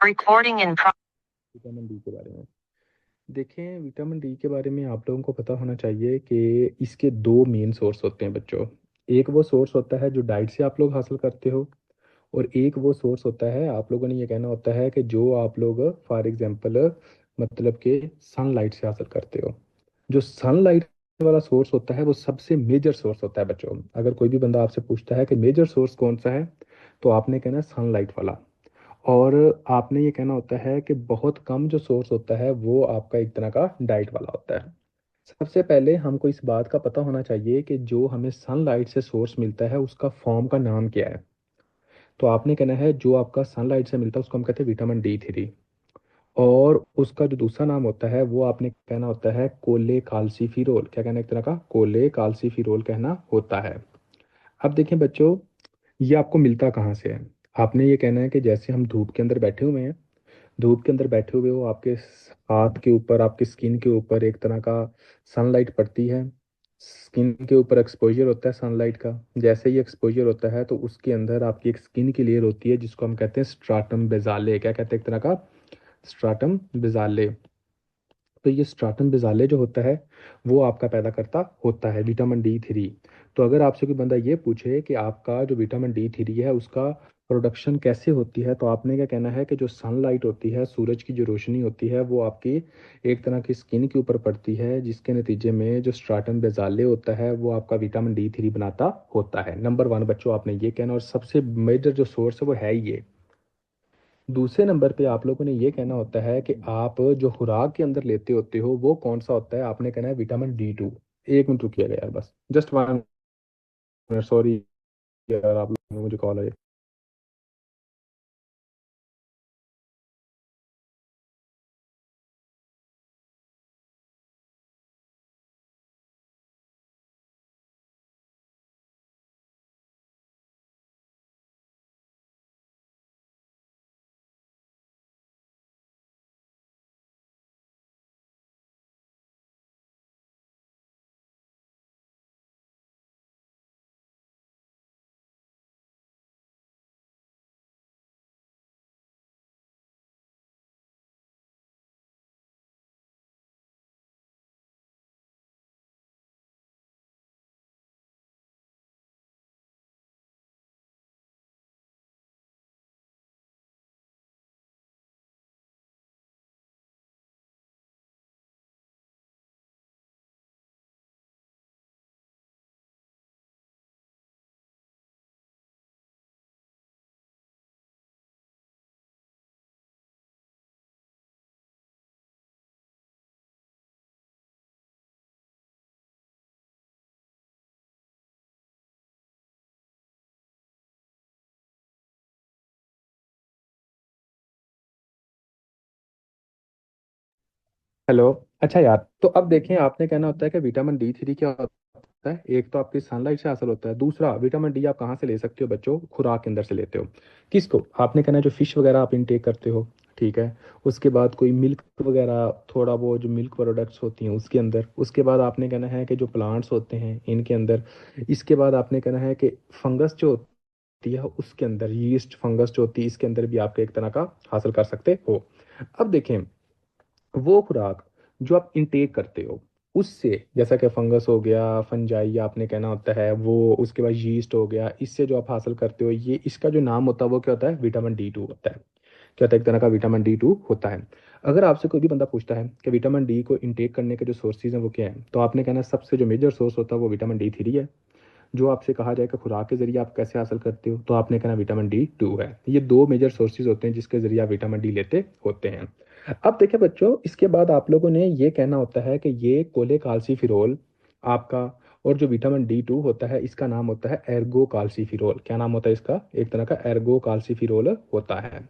Recording in pro- vitamin D के बारे में देखें। विटामिन डी के बारे में आप लोगों को पता होना चाहिए कि इसके दो मेन सोर्स होते हैं बच्चों। एक वो सोर्स होता है जो डाइट से आप लोग हासिल करते हो, और एक वो सोर्स होता है, आप लोगों ने ये कहना होता है कि जो आप लोग फॉर एग्जांपल मतलब कि सनलाइट से हासिल करते हो। जो सनलाइट वाला सोर्स होता है वो सबसे मेजर सोर्स होता है बच्चों। अगर कोई भी बंदा आपसे पूछता है कि मेजर सोर्स कौन सा है, तो आपने कहना है सनलाइट वाला। और आपने ये कहना होता है कि बहुत कम जो सोर्स होता है वो आपका एक तरह का डाइट वाला होता है। सबसे पहले हमको इस बात का पता होना चाहिए कि जो हमें सनलाइट से सोर्स मिलता है उसका फॉर्म का नाम क्या है। तो आपने कहना है जो आपका सनलाइट से मिलता है उसको हम कहते हैं विटामिन D3। और उसका जो दूसरा नाम होता है वो आपने कहना होता है कोले काल्सीफिरोल। क्या कहना है, एक तरह का कोले काल्सीफिरोल कहना होता है। अब देखें बच्चों, ये आपको मिलता कहाँ से है। आपने ये कहना है कि जैसे हम धूप के अंदर बैठे हुए हैं, धूप के अंदर बैठे हुए हो, आपके हाथ के ऊपर, आपकी स्किन के ऊपर एक तरह का सनलाइट पड़ती है। स्किन के ऊपर एक्सपोजर होता है सनलाइट का। जैसे ही एक्सपोजर होता है तो उसके अंदर आपकी एक स्किन की लेयर होती है जिसको हम कहते हैं स्ट्राटम बेजाले। क्या कहते हैं, एक तरह का स्ट्राटम बेजाले। तो ये स्ट्राटम बेजाले जो होता है वो आपका पैदा करता होता है विटामिन D3। तो अगर आपसे कोई बंदा ये पूछे कि आपका जो विटामिन D3 है उसका प्रोडक्शन कैसे होती है, तो आपने क्या कहना है कि जो सनलाइट होती है, सूरज की जो रोशनी होती है, वो आपकी एक तरह की स्किन के ऊपर पड़ती है, जिसके नतीजे में जो स्ट्राटम बेजाले होता है वो आपका विटामिन D3 बनाता होता है। नंबर वन बच्चों आपने ये कहना, और सबसे मेजर जो सोर्स है वो है ये। दूसरे नंबर पे आप लोगों ने ये कहना होता है कि आप जो खुराक के अंदर लेते होते हो वो कौन सा होता है। आपने कहना है विटामिन D2। एक मिनट रुकिएगा यार, बस जस्ट 1 मिनट, सॉरी यार, आप लोगों ने मुझे कॉल आई। हेलो। अच्छा यार, तो अब देखें, आपने कहना होता है कि विटामिन D3 क्या होता है। एक तो आपकी सनलाइट से हासिल होता है, दूसरा विटामिन D आप कहाँ से ले सकते हो बच्चों, खुराक के अंदर से लेते हो। किसको, आपने कहना है जो फिश वगैरह आप इनटेक करते हो, ठीक है। उसके बाद कोई मिल्क वगैरह, थोड़ा वो जो मिल्क प्रोडक्ट्स होती हैं उसके अंदर। उसके बाद आपने कहना है कि जो प्लांट्स होते हैं इनके अंदर। इसके बाद आपने कहना है कि फंगस जो होती है उसके अंदर, यीस्ट फंगस जो होती है इसके अंदर भी आप एक तरह का हासिल कर सकते हो। अब देखें, वो खुराक जो आप इनटेक करते हो उससे, जैसा कि फंगस हो गया, फंजाई आपने कहना होता है वो, उसके बाद यीस्ट हो गया, इससे जो आप हासिल करते हो, ये इसका जो नाम होता है वो क्या होता है, विटामिन D2 होता है। क्या होता है, एक तरह का विटामिन D2 होता है। अगर आपसे कोई भी बंदा पूछता है कि विटामिन D को इनटेक करने के जो सोर्सेज हैं वो क्या है, तो आपने कहना है सबसे जो मेजर सोर्स होता है वो विटामिन D3 है। जो आपसे कहा जाए कि खुराक के जरिए आप कैसे हासिल करते हो, तो आपने कहना विटामिन D2 है। ये दो मेजर सोर्सेज होते हैं जिसके जरिए आप विटामिन D लेते होते हैं। अब देखिए बच्चों, इसके बाद आप लोगों ने ये कहना होता है कि ये कोले काल्सीफिरोल आपका, और जो विटामिन D2 होता है इसका नाम होता है एर्गो काल्सीफिरोल। क्या नाम होता है इसका, एक तरह का एर्गो काल्सीफिरोल होता है।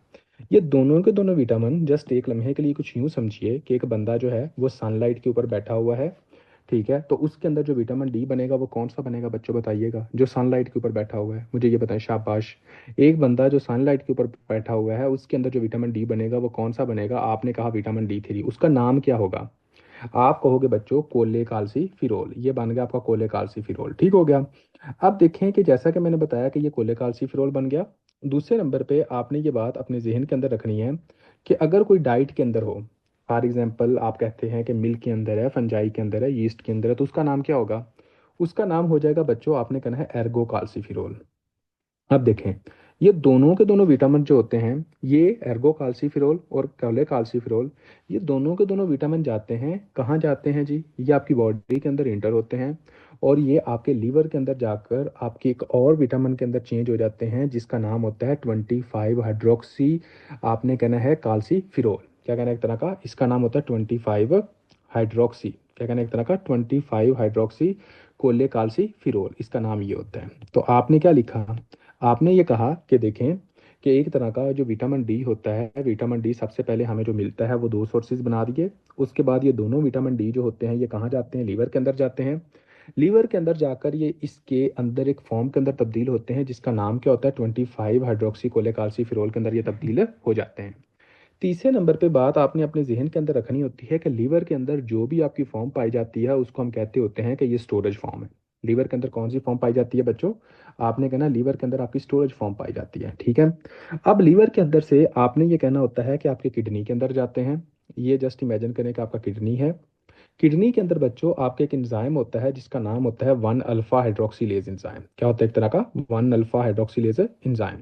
ये दोनों के दोनों विटामिन जस्ट एक लम्हे के लिए कुछ यूं समझिए कि एक बंदा जो है वो सनलाइट के ऊपर बैठा हुआ है, ठीक है। तो उसके अंदर जो विटामिन D बनेगा वो कौन सा बनेगा बच्चों, बताइएगा। जो सनलाइट के ऊपर बैठा हुआ है, मुझे ये बताएं, शाबाश। एक बंदा जो सनलाइट के ऊपर बैठा हुआ है उसके अंदर जो विटामिन D बनेगा वो कौन सा बनेगा, आपने कहा विटामिन D3। उसका नाम क्या होगा, आप कहोगे बच्चों कोले कालसी फिरोल। ये बन गया आपका कोले कालसी फिरोल, ठीक हो गया। अब देखें कि जैसा कि मैंने बताया कि ये कोले कालसी फिरोल बन गया, दूसरे नंबर पे आपने ये बात अपने जहन के अंदर रखनी है कि अगर कोई डाइट के अंदर हो, फॉर एग्जांपल आप कहते हैं कि मिल्क के अंदर है, फंजाई के अंदर है, यीस्ट के अंदर है, तो उसका नाम क्या होगा? उसका नाम हो जाएगा बच्चों, आपने कहना है एर्गो काल्सीफिरोल। अब देखें, ये दोनों के दोनों विटामिन जो होते हैं, ये एर्गो काल्सीफिरोल और कोले काल्सीफिरोल, ये दोनों के दोनों विटामिन जाते हैं कहाँ जाते हैं जी? ये आपकी बॉडी के अंदर इंटर होते हैं और ये आपके लीवर के अंदर जाकर आपके एक और विटामिन के अंदर चेंज हो जाते हैं जिसका नाम होता है 25 हाइड्रोक्सी, आपने कहना है काल्सीफिरोल। क्या कहना है एक तरह का, इसका नाम होता है 25 हाइड्रोक्सी, क्या कहना है एक तरह का 25 हाइड्रोक्सी कोले काल्सीफिरोल, इसका नाम ये होता है। तो आपने क्या लिखा? आपने ये कहा कि देखें कि एक तरह का जो विटामिन डी होता है, विटामिन डी सबसे पहले हमें जो मिलता है वो दो सोर्सेज बना दिए। उसके बाद ये दोनों विटामिन डी जो होते हैं ये कहाँ जाते हैं? लीवर के अंदर जाते हैं। लीवर के अंदर जाकर ये इसके अंदर एक फॉर्म के अंदर तब्दील होते हैं जिसका नाम क्या होता है? 25 हाइड्रोक्सी कोलेकाल्सीफिरोल के अंदर ये तब्दील हो जाते हैं। तीसरे नंबर पे बात आपने अपने जहन के अंदर रखनी होती है कि लीवर के अंदर जो भी आपकी फॉर्म पाई जाती है उसको हम कहते होते हैं कि ये स्टोरेज फॉर्म है। लीवर के अंदर कौन सी फॉर्म पाई जाती है बच्चों? आपने कहना लीवर के अंदर आपकी स्टोरेज फॉर्म पाई जाती है, ठीक है। अब लीवर के अंदर से आपने ये कहना होता है कि आपके किडनी के अंदर जाते हैं। ये जस्ट इमेजिन करें कि आपका किडनी है। किडनी के अंदर बच्चों आपके एक एंजाइम होता है जिसका नाम होता है 1 अल्फा हाइड्रोक्सीलेज एंजाइम। क्या होता है एक तरह का? 1 अल्फा हाइड्रोक्सीलेज एंजाइम।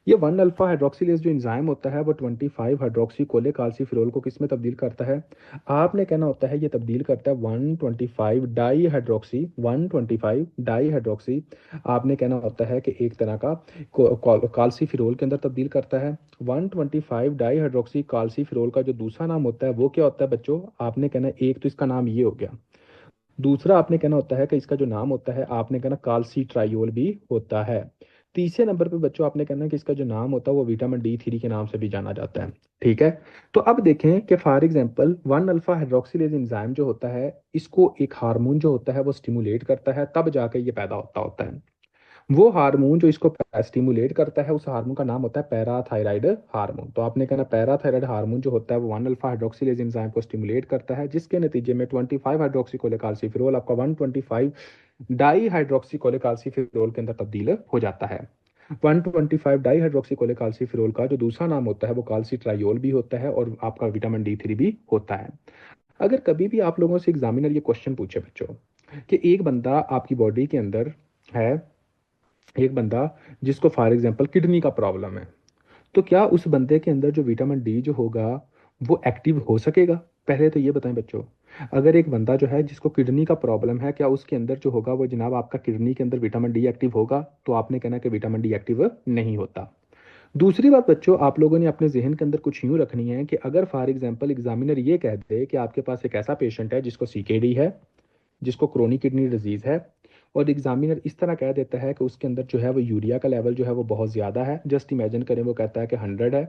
ये 1 अल्फा हाइड्रोक्सीलेज जो एंजाइम होता है वो 25 हाइड्रोक्सी कोलेकाल्सीफिरोल को किस में तब्दील करता है? आपने कहना होता है ये तब्दील करता है 125 डाई हाइड्रोक्सी, 125 डाई हाइड्रोक्सी, आपने कहना होता है कि एक तरह का काल्सीफिरोल के अंदर तब्दील करता है। 125 डाई हाइड्रोक्सी काल्सीफिरोल का जो दूसरा नाम होता है वो क्या होता है बच्चों? आपने कहना है, एक तो इसका नाम ये हो गया, दूसरा आपने कहना होता है कि इसका जो नाम होता है आपने कहना काल्सी ट्राइयोल भी होता है। तीसरे नंबर पे बच्चों आपने कहना है कि इसका जो नाम होता है वो विटामिन D3 के नाम से भी जाना जाता है, ठीक है। तो अब देखें कि for example 1 alpha hydroxylase enzyme जो होता है इसको एक हार्मोन जो होता है वो स्टिमुलेट करता है, तब जाके ये पैदा होता है। वो हार्मोन जो इसको स्टिमुलेट करता है उस हार्मोन का नाम होता है पैराथायराइड हार्मोन। तो आपने कहना पैराथायराइड हार्मोन जो होता है वो 1 अल्फा हाइड्रोक्सीलेज एंजाइम को स्टिमुलेट करता है जिसके नतीजे में 25 हाइड्रोक्सीकोलेकाल्सीफिरोल आपका 125 डाई हाइड्रोक्सीकोलेकाल्सीफिरोल के अंदर तब्दील हो जाता है। 125 डाई हाइड्रोक्सीकोलेकाल्सीफिरोल का जो दूसरा नाम होता है वो काल्सी ट्राइयोल भी होता है और आपका विटामिन D3 भी होता है। अगर कभी भी आप लोगों से एग्जामिनर ये क्वेश्चन पूछे बच्चों कि एक बंदा आपकी बॉडी के अंदर है, एक बंदा जिसको फॉर एग्जांपल किडनी का प्रॉब्लम है, तो क्या उस बंदे के अंदर जो विटामिन डी जो होगा वो एक्टिव हो सकेगा? पहले तो ये बताएं बच्चों, अगर एक बंदा जो है जिसको किडनी का प्रॉब्लम है, क्या उसके अंदर जो होगा वो जनाब आपका किडनी के अंदर विटामिन डी एक्टिव होगा? तो आपने कहना कि विटामिन डी एक्टिव नहीं होता। दूसरी बात बच्चों, आप लोगों ने अपने जहन के अंदर कुछ यूं रखनी है कि अगर फॉर एग्जांपल एग्जामिनर ये कह दे कि आपके पास एक ऐसा पेशेंट है जिसको सीकेडी है, जिसको क्रोनिक किडनी डिजीज है, और एग्जामिनर इस तरह कह देता है कि उसके अंदर जो है वो यूरिया का लेवल जो है वो बहुत ज़्यादा है, जस्ट इमेजिन करें वो कहता है कि 100 है।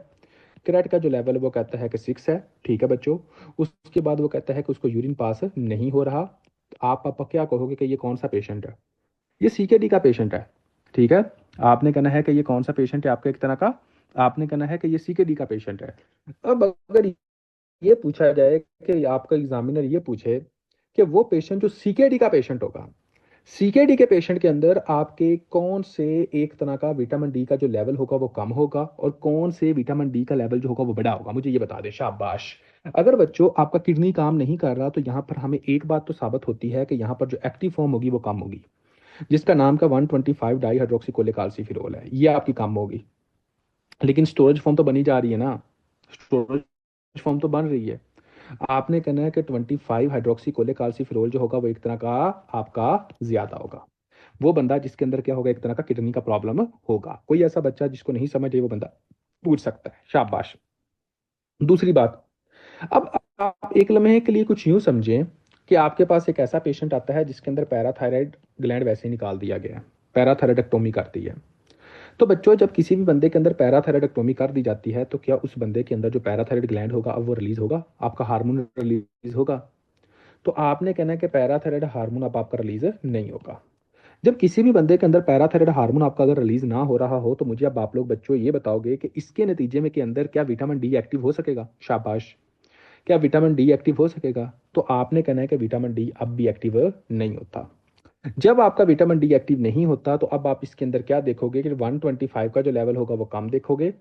क्रेट का जो लेवल है वो कहता है कि 6 है, ठीक है बच्चों। उसके बाद वो कहता है कि उसको यूरिन पास नहीं हो रहा, तो आप क्या कहोगे कि ये कौन सा पेशेंट है? ये सीकेडी का पेशेंट है, ठीक है। आपने कहना है कि ये कौन सा पेशेंट है आपका एक तरह का, आपने कहना है कि ये सीकेडी का पेशेंट है। अब अगर ये पूछा जाए कि आपका एग्जामिनर ये पूछे कि वो पेशेंट जो सीकेडी का पेशेंट होगा, सीकेडी के पेशेंट के अंदर आपके कौन से एक तरह का विटामिन डी का जो लेवल होगा वो कम होगा और कौन से विटामिन डी का लेवल जो होगा वो बड़ा होगा, मुझे ये बता दे, शाबाश। अगर बच्चों आपका किडनी काम नहीं कर रहा तो यहाँ पर हमें एक बात तो साबित होती है कि यहाँ पर जो एक्टिव फॉर्म होगी वो कम होगी, जिसका नाम का 125 डाई हाइड्रोक्सी कोलेकाल्सीफिरोल है, ये आपकी कम होगी। लेकिन स्टोरेज फॉर्म तो बनी जा रही है ना, स्टोरेज फॉर्म तो बन रही है। आपने कहना है कि 25 हाइड्रोक्सी कोलेकाल्सीफिरोल जो होगा वो एक तरह का आपका ज्यादा होगा। वो बंदा जिसके अंदर क्या होगा, एक तरह का किडनी का प्रॉब्लम होगा। कोई ऐसा बच्चा जिसको नहीं समझ है वो बंदा पूछ सकता है, शाबाश। दूसरी बात, अब आप एक लम्हे के लिए कुछ यूं समझें कि आपके पास एक ऐसा पेशेंट आता है जिसके अंदर पैराथायराइड ग्लैंड वैसे ही निकाल दिया गया है, पैराथायराइडेक्टोमी कर दी है। तो बच्चों जब किसी भी बंदे के अंदर पैराथायराइडेक्टोमी कर दी जाती है तो क्या उस बंदे के अंदर जो पैराथायराइड ग्लैंड होगा अब वो रिलीज होगा, आपका हार्मोन रिलीज होगा? तो आपने कहना है कि पैराथायराइड हार्मोन अब आपका रिलीज नहीं होगा। जब किसी भी बंदे के अंदर पैराथायराइड हार्मोन आपका अगर रिलीज ना हो रहा हो तो मुझे अब आप लोग बच्चों ये बताओगे कि इसके नतीजे में के अंदर क्या विटामिन डी एक्टिव हो सकेगा? शाबाश। क्या विटामिन डी एक्टिव हो सकेगा? तो आपने कहना है कि विटामिन डी अब भी एक्टिव नहीं होता। जब आपका विटामिन डी एक्टिव नहीं होता तो अब आप इसके अंदर क्या देखोगे कि 125 का जो लेवल होगा वो कम देखोगे,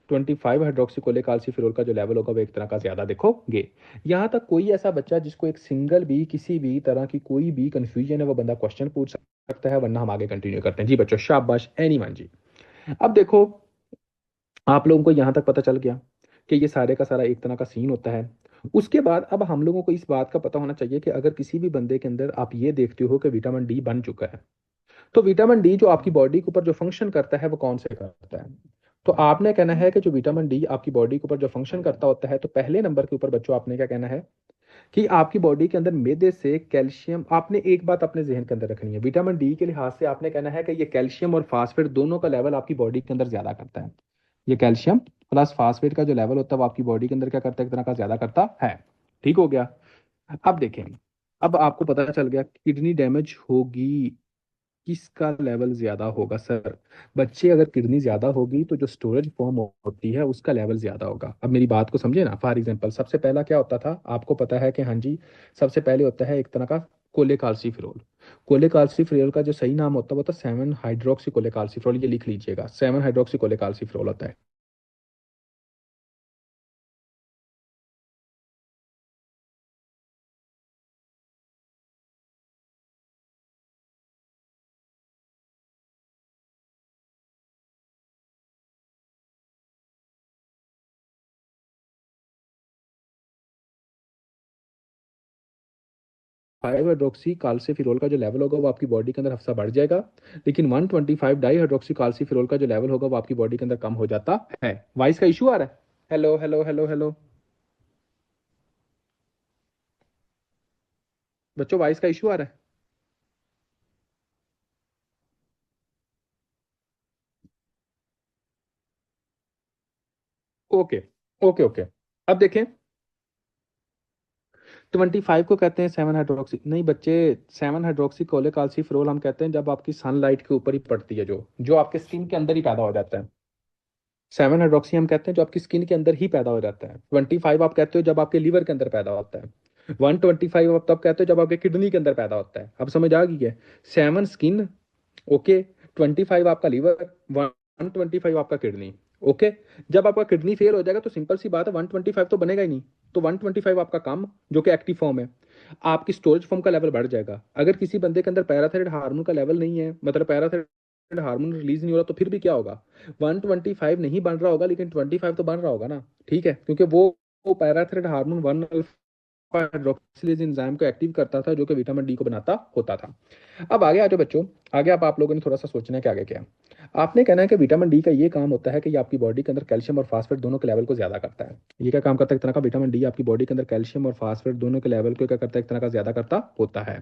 25 हाइड्रोक्सीकोलेकाल्सिफेरॉल का जो लेवल होगा वो एक तरह का ज्यादा देखोगे। यहाँ तक कोई ऐसा बच्चा जिसको एक सिंगल भी किसी भी तरह की कोई भी कंफ्यूजन है वो बंदा क्वेश्चन पूछ सकता है, वरना हम आगे कंटिन्यू करते हैं। जी बच्चों शाबाश एनीवन जी। अब देखो, आप लोगों को यहाँ तक पता चल गया कि ये सारे का सारा एक तरह का सीन होता है। उसके बाद अब हम लोगों को इस बात का पता होना चाहिए कि अगर किसी भी बंदे के अंदर आप ये देखते हो कि विटामिन डी बन चुका है, तो विटामिन डी जो आपकी बॉडी के ऊपर जो फंक्शन करता है वो कौन से करता है। तो आपने कहना है कि जो विटामिन डी आपकी बॉडी के ऊपर जो फंक्शन करता होता है, तो पहले नंबर के ऊपर बच्चों आपने क्या कहना है कि आपकी बॉडी के अंदर मैदे से कैल्शियम, आपने एक बात अपने जहन के अंदर रखनी है, विटामिन डी के लिहाज से आपने कहना है कि ये कैल्शियम और फास्फेट दोनों का लेवल आपकी बॉडी के अंदर ज्यादा करता है। ये कैल्शियम प्लस फास्फेट का जो लेवल होता है वो आपकी बॉडी के अंदर क्या करता है, एक तरह का ज्यादा करता है। ठीक हो गया। अब देखें, अब आपको पता चल गया किडनी डैमेज होगी, किसका लेवल ज्यादा होगा सर। बच्चे अगर किडनी ज्यादा होगी तो जो स्टोरेज फॉर्म होती है उसका लेवल ज्यादा होगा। अब मेरी बात को समझे ना, फॉर एग्जांपल सबसे पहला क्या होता था आपको पता है कि हाँ जी, सबसे पहले होता है एक तरह का कोलेकाल्सिफेरॉल। कोलेकाल्सिफेरॉल का जो सही नाम होता है वो होता है 7 हाइड्रोक्सी कोलेकाल्सिफेरॉल, ये लिख लीजिएगा, 7 हाइड्रोक्सी कोलेकाल्सिफेरॉल होता है। फाइव हाइड्रोक्सी काल्सिफिरोल का जो लेवल होगा वो आपकी बॉडी के अंदर हफ्सा बढ़ जाएगा, लेकिन 125 डाई हाइड्रोक्सी काल्सिफिरोल का जो लेवल होगा वो आपकी बॉडी के अंदर कम हो जाता है। वॉइस का इशू आ रहा है? हेलो हेलो हेलो हेलो बच्चों, वॉइस का इशू आ रहा है? Okay okay okay. अब देखें, 25 को कहते हैं 7 हाइड्रोक्सी, नहीं बच्चे, 7 हाइड्रोक्सी कोलेकाल्सिफेरॉल हम कहते हैं जब आपकी सनलाइट के ऊपर ही पड़ती है, जो जो आपके स्किन के अंदर ही पैदा हो जाता है। 7 हाइड्रोक्सी हम कहते हैं जो आपकी स्किन के अंदर ही पैदा हो जाता है। 25 आप कहते हो जब आपके लीवर के अंदर पैदा होता है। 125 आप तब कहते हो जब आपके किडनी के अंदर पैदा होता है। अब समझ आ गई है? 7 स्किन, ओके, 25 आपका लीवर, 125 आपका किडनी। ओके। जब आपका किडनी फेल हो जाएगा तो सिंपल सी बात है 125 तो बनेगा ही नहीं। तो 125 आपका कम, जो कि एक्टिव फॉर्म है, आपकी स्टोरेज फॉर्म का लेवल बढ़ जाएगा। अगर किसी बंदे के अंदर पैराथायराइड हार्मोन का लेवल नहीं है, मतलब पैराथायराइड हार्मोन रिलीज नहीं हो रहा, तो फिर भी क्या होगा, 125 नहीं बन रहा होगा लेकिन 25 तो बन रहा होगा ना। ठीक है, क्योंकि वो parathyroid hormone one hydroxylase enzyme को एक्टिव करता था जो कि विटामिन डी को बनाता होता था। अब आगे आ जाओ बच्चों, आगे आप लोगों ने थोड़ा सा सोचना है कि आगे क्या है। आपने कहना है कि विटामिन डी का ये काम होता है कि ये आपकी बॉडी के अंदर कैल्शियम और फास्फेट दोनों के लेवल को ज्यादा करता है। ये क्या काम करता है, एक तरह का विटामिन डी आपकी बॉडी के अंदर कैल्शियम और फास्फेट दोनों के लेवल को क्या करता है, एक तरह का ज्यादा करता होता है।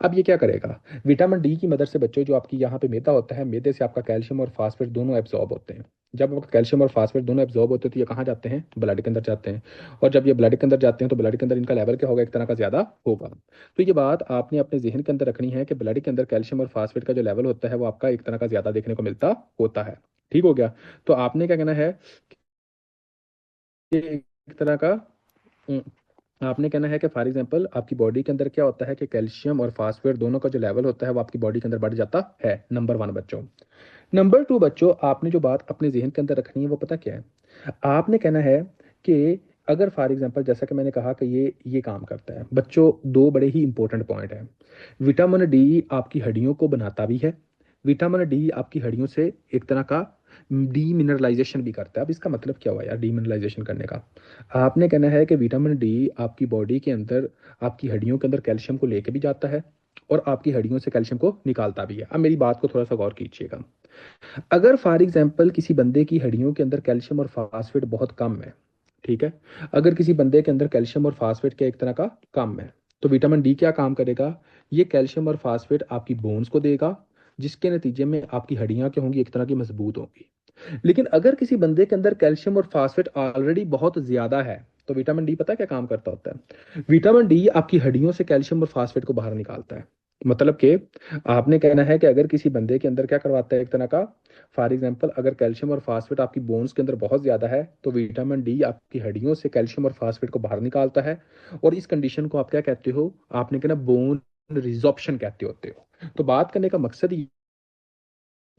अब ये क्या करेगा, विटामिन डी की मदद से बच्चों जो आपकी यहाँ पे मैदा होता है, मैदे से आपका कैल्शियम और फास्फेट दोनों एब्जॉर्ब होते हैं। जब आपका कैल्शियम और फास्फेट दोनों एब्जॉर्ब होते हैं तो ये कहाँ जाते हैं, ब्लड के अंदर जाते हैं। और जब ये ब्लड के अंदर जाते हैं तो ब्लड के अंदर इनका लेवल क्या होगा, एक तरह का ज्यादा होगा। तो ये बात आपने अपने जहन के अंदर रखनी है कि ब्लड के अंदर कैल्शियम और फास्फेट का जो लेवल होता है वो आपका एक तरह का ज्यादा देखने को मिलता होता है। ठीक हो गया। तो आपने क्या कहना है कि एक तरह का, आपने कहना है कि फॉर एग्जांपल आपकी बॉडी के अंदर क्या होता है कि कैल्शियम और फास्फेट दोनों का जो लेवल होता है वो आपकी बॉडी के अंदर बढ़ जाता है। नंबर वन बच्चों। नंबर टू बच्चों, आपने जो बात अपने जहन के अंदर रखनी है वो पता क्या है, आपने कहना है कि अगर फॉर एग्जांपल जैसा कि मैंने कहा कि ये काम करता है बच्चों, दो बड़े ही इंपॉर्टेंट पॉइंट है। विटामिन डी आपकी हड्डियों को बनाता भी है, विटामिन डी आपकी हड्डियों से एक तरह का डीमिनरलाइजेशन भी करता है। अब इसका मतलब क्या हुआ यार डीमिनरलाइजेशन करने का, आपने कहना है कि विटामिन डी आपकी बॉडी के अंदर आपकी हड्डियों के अंदर कैल्शियम को लेके भी जाता है और आपकी हड्डियों से कैल्शियम को निकालता भी है। अब मेरी बात को थोड़ा सा गौर कीजिएगा, अगर फॉर एग्जाम्पल किसी बंदे की हड्डियों के अंदर कैल्शियम और फास्फेट बहुत कम है, ठीक है, अगर किसी बंदे के अंदर कैल्शियम और फास्फेट के एक तरह का कम है, तो विटामिन डी क्या काम करेगा, ये कैल्शियम और फास्फेट आपकी बोन्स को देगा, जिसके नतीजे में आपकी हड्डियां क्या होंगी, एक तरह की मजबूत होंगी। लेकिन अगर किसी बंदे के अंदर कैल्शियम और फास्फेट ऑलरेडी बहुत ज्यादा है, तो विटामिन डी पता है क्या काम करता होता है, विटामिन डी आपकी हड्डियों से कैल्शियम और फास्फेट को बाहर निकालता है। मतलब कि आपने कहना है कि अगर किसी बंदे के अंदर क्या करवाता है एक तरह का, फॉर एग्जांपल अगर कैल्शियम और फास्फेट आपकी बोन्स के अंदर बहुत ज्यादा है तो विटामिन डी आपकी हड्डियों से कैल्शियम और फास्फेट को बाहर निकालता है। और इस कंडीशन को आप क्या कहते हो, आपने कहना बोन रिजॉर्प्शन कहते होते हो। तो बात करने का मकसद ये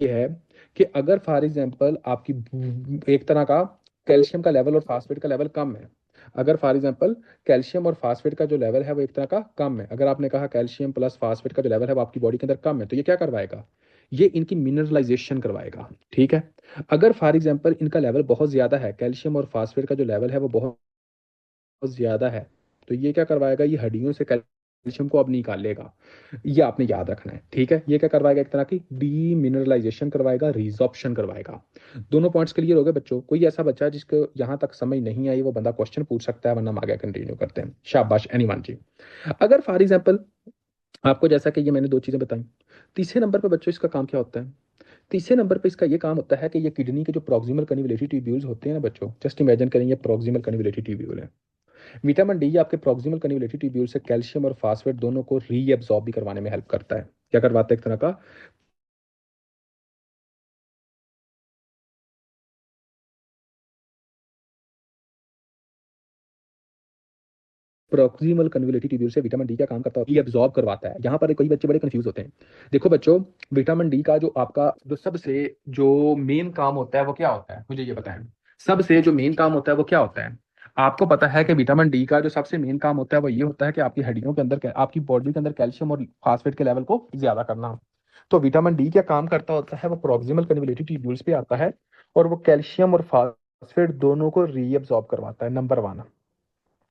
है कि अगर फॉर एग्जांपल आपकी एक तरह का कैल्शियम का लेवल और फास्फेट का लेवल कम है, अगर फॉर एग्जांपल कैल्शियम और फास्फेट का जो लेवल है वो एक तरह का कम है, अगर आपने कहा कैल्शियम प्लस फास्फेट का जो लेवल है वो आपकी बॉडी के अंदर कम है, तो ये क्या करवाएगा, ये इनकी मिनरलाइजेशन करवाएगा। ठीक है। अगर फॉर एग्जांपल इनका लेवल बहुत ज्यादा है, कैल्शियम और फास्फेट का जो लेवल है वो बहुत ज्यादा है, तो ये क्या करवाएगा, ये हड्डियों से कैल्शियम को अब निकालेगा। ये आपने याद रखना है। ठीक है। ये क्या करवाएगा, एक तरह की डीमिनरलाइजेशन करवाएगा, रिजॉर्प्शन करवाएगा। दोनों पॉइंट्स क्लियर हो गए बच्चों? कोई ऐसा बच्चा जिसको यहां तक समझ नहीं आई वो बंदा क्वेश्चन पूछ सकता है, वरना हम आगे कंटिन्यू करते हैं। शाबाश एनीवन जी। अगर फॉर एग्जाम्पल आपको, जैसा कि ये मैंने दो चीजें बताई, तीसरे नंबर पे बच्चों इसका काम क्या होता है, तीसरे नंबर पे इसका ये काम होता है कि ये किडनी के जो प्रोक्सिमल कन्वोल्यूटिव ट्यूब्यूल्स होते हैं ना बच्चों, जस्ट इमेजिन करेंगे प्रोक्सिमल कन्वोल्यूटिव ट्यूब्यूल है। विटामिन डी आपके प्रोक्सिमल कन्वोल्यूटिव ट्यूब्यूल से कैल्शियम और फास्फेट दोनों को रीएब्सॉर्ब भी करवाने में हेल्प करता है। क्या करवाता है, एक तरह का प्रोक्सिमल कन्वोल्यूटिव ट्यूब्यूल से विटामिन डी का काम करता है, रीएब्सॉर्ब करवाता है। यहाँ पर कई बच्चे बड़े कंफ्यूज होते हैं। देखो बच्चों, विटामिन डी का जो आपका जो सबसे जो मेन काम होता है वो क्या होता है, मुझे ये बताएं। सबसे जो मेन काम होता है वो क्या होता है? आपको पता है कि विटामिन डी का जो सबसे मेन काम होता है वो ये होता है कि आपकी हड्डियों के अंदर, आपकी बॉडी के अंदर कैल्शियम और फास्फेट के लेवल को ज्यादा करना। तो विटामिन डी क्या काम करता होता है, वो प्रोक्सिमल कन्वोल्यूटिव ट्यूब्यूल्स पे आता है और वो कैल्शियम और फास्फेट दोनों को रीअब्सॉर्ब करवाता है। नंबर वन,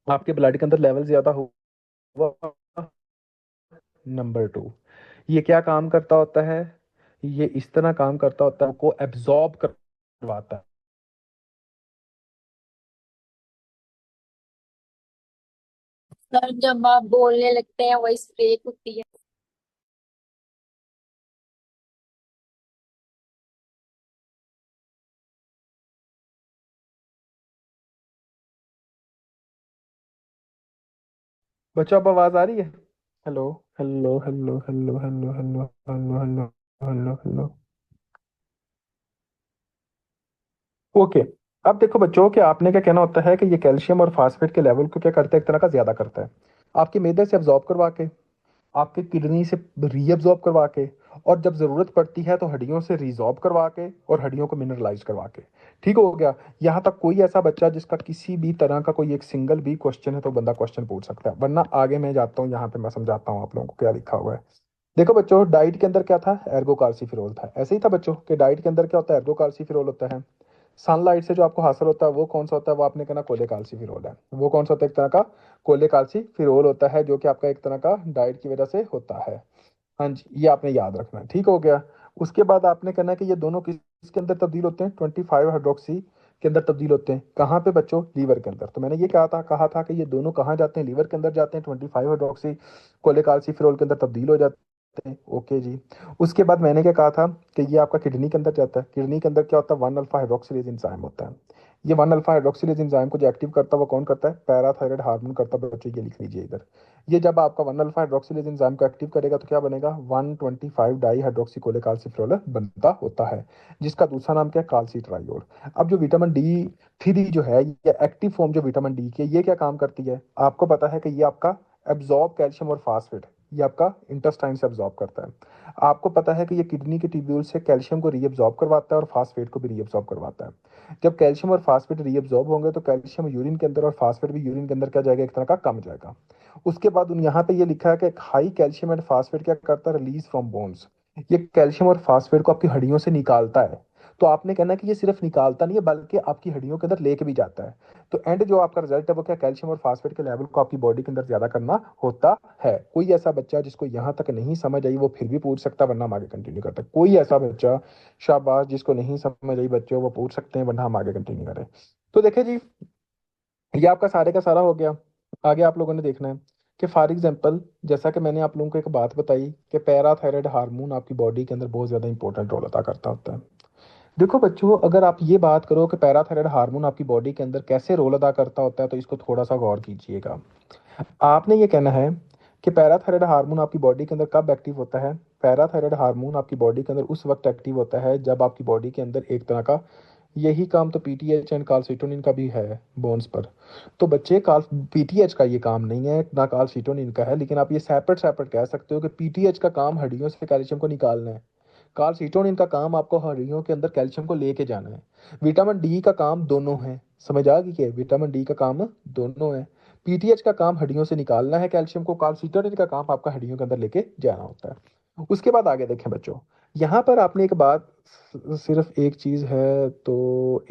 आपके ब्लड के अंदर लेवल ज्यादा हुआ। नंबर टू, ये क्या काम करता होता है, ये इस तरह काम करता होता है को एब्जॉर्ब करवाता है। सर जब आप बोलने लगते हैं वॉइस ब्रेक होती है। बच्चों अब आवाज आ रही है? Hello, hello, hello, hello, hello, hello, hello, hello, hello, hello. Okay. अब देखो बच्चों कि आपने क्या कहना होता है कि ये कैल्शियम और फास्फेट के लेवल को क्या करता है, एक तरह का ज्यादा करता है, आपके मैदे से अब्जॉर्ब करवा के, आपके किडनी से रीअब्जॉर्ब करवा के, और जब जरूरत पड़ती है तो हड्डियों से रिजॉर्ब करवा के और हड्डियों को मिनरलाइज करवा के। ठीक हो गया। यहां तक कोई ऐसा बच्चा जिसका किसी भी तरह का कोई एक सिंगल भी क्वेश्चन है तो बंदा क्वेश्चन पूछ सकता है, वरना आगे मैं जाता हूँ, यहाँ पे मैं समझाता हूँ आप लोगों को क्या लिखा हुआ है। देखो बच्चों, डाइट के अंदर क्या था, एर्गो कार्सिफेरोल था। ऐसे ही था बच्चों कि डाइट के अंदर क्या होता है, एर्गो कार्सिफेरोल होता है। सनलाइट से जो आपको हासिल होता है वो कौन सा होता है, वो आपने कहना कोलेकाल्सिफेरोल है। वो कौन सा होता है, एक तरह का कोलेकाल्सिफेरोल होता है, जो कि आपका एक तरह का डाइट की वजह से होता है। हाँ जी, ये आपने याद रखना है। ठीक हो गया। उसके बाद आपने कहना है कि ये दोनों किसके अंदर तब्दील होते हैं, 25 हाइड्रोक्सी के अंदर तब्दील होते हैं। कहाँ पे बच्चों, लीवर के अंदर। तो मैंने ये कहा था कि ये दोनों कहाँ जाते हैं, लीवर के अंदर जाते हैं, 25 हाइड्रोक्सी कोलेकाल्सिफेरोल के अंदर तब्दील हो जाते हैं। ओके जी। उसके बाद मैंने क्या कहा था कि ये आपका किडनी के अंदर जाता है। किडनी के अंदर क्या होता है, 1 अल्फा हाइड्रोक्सिलेज इंजाइम होता है। ये 1 अल्फा हाइड्रोक्सिलेज इंजाइम को जो एक्टिव करता है वो कौन करता है, पैराथायराइड हार्मोन करता है बच्चों, ये लिख लीजिए इधर। ये जब आपका 1 अल्फा हाइड्रोक्सिलेज एंजाइम को एक्टिव करेगा तो क्या बनेगा, 125 डाई हाइड्रोक्सी बनता होता है, जिसका दूसरा नाम क्या है, काल्सीट्राइयोल। अब जो विटामिन D3 जो है, ये एक्टिव फॉर्म जो विटामिन डी की है, ये क्या काम करती है, आपको पता है कि ये आपका एब्जॉर्ब कैल्शियम और फास्फेट, ये आपका इंटेस्टाइन से एब्जॉर्ब करता है। आपको पता है कि ये किडनी के ट्यूब्यूल से कैल्शियम को रीअब्जॉर्ब करवाता है और फास्फेट को भी रीअब्जॉर्ब करवाता है। जब कैल्शियम और फास्फेट रीअब्जॉर्ब होंगे तो कैल्शियम यूरिन के अंदर और फास्फेट भी यूरिन के अंदर क्या जाएगा, एक तरह का कम जाएगा। उसके बाद उन यहाँ पे ये लिखा है कि हाई कैल्शियम एंड फास्फेट क्या करता है, रिलीज फ्रॉम बोन्स। ये कैल्शियम और फास्फेट को आपकी हड्डियों से निकालता है। तो आपने कहना है कि ये सिर्फ निकालता नहीं है बल्कि आपकी हड्डियों के अंदर लेके भी जाता है। तो एंड जो आपका रिजल्ट है वो क्या, कैल्शियम और फास्फेट के लेवल को आपकी बॉडी के अंदर ज्यादा करना होता है। कोई ऐसा बच्चा जिसको यहाँ तक नहीं समझ आई वो फिर भी पूछ सकता है, वरना हम आगे कंटिन्यू करते हैं। कोई ऐसा बच्चा, शाबाश, जिसको नहीं समझ आई बच्चों, वो पूछ सकते हैं, वरना हम आगे कंटिन्यू करें। तो देखिए जी, ये आपका सारे का सारा हो गया। आगे आप लोगों ने देखना है कि फॉर एग्जांपल, जैसा कि मैंने आप लोगों को एक बात बताई कि पैराथायराइड हार्मोन आपकी बॉडी के अंदर बहुत ज़्यादा इंपॉर्टेंट रोल अदा करता होता है। देखो बच्चों, अगर आप ये बात करो कि पैराथायराइड हार्मोन आपकी बॉडी के अंदर कैसे रोल अदा करता होता है, तो इसको थोड़ा सा गौर कीजिएगा। आपने ये कहना है कि पैराथायराइड हार्मोन आपकी बॉडी के अंदर कब एक्टिव होता है। पैराथायराइड हार्मोन आपकी बॉडी के अंदर उस वक्त एक्टिव होता है जब आपकी बॉडी के अंदर एक तरह का यही काम तो पीटीएच एंड काल्सिटोनिन का भी है बोन्स पर। तो बच्चे काल पीटीएच का ये काम नहीं है ना काल्सिटोनिन का है, लेकिन आप ये सेपरेट सेपरेट कह सकते हो कि पीटीएच का काम हड्डियों से कैल्शियम को निकालना है, कार्लसीटोनिन का काम आपको हड्डियों के अंदर कैल्शियम को लेके जाना है। विटामिन डी का काम दोनों है, समझ आ गई क्या? विटामिन डी का काम दोनों है। पीटीएच का काम हड्डियों से निकालना है कैल्शियम को, कार्लसीटोनिन का काम आपका हड्डियों के अंदर लेके जाना होता है। उसके बाद आगे देखें बच्चों, यहाँ पर आपने एक बात, सिर्फ एक चीज है तो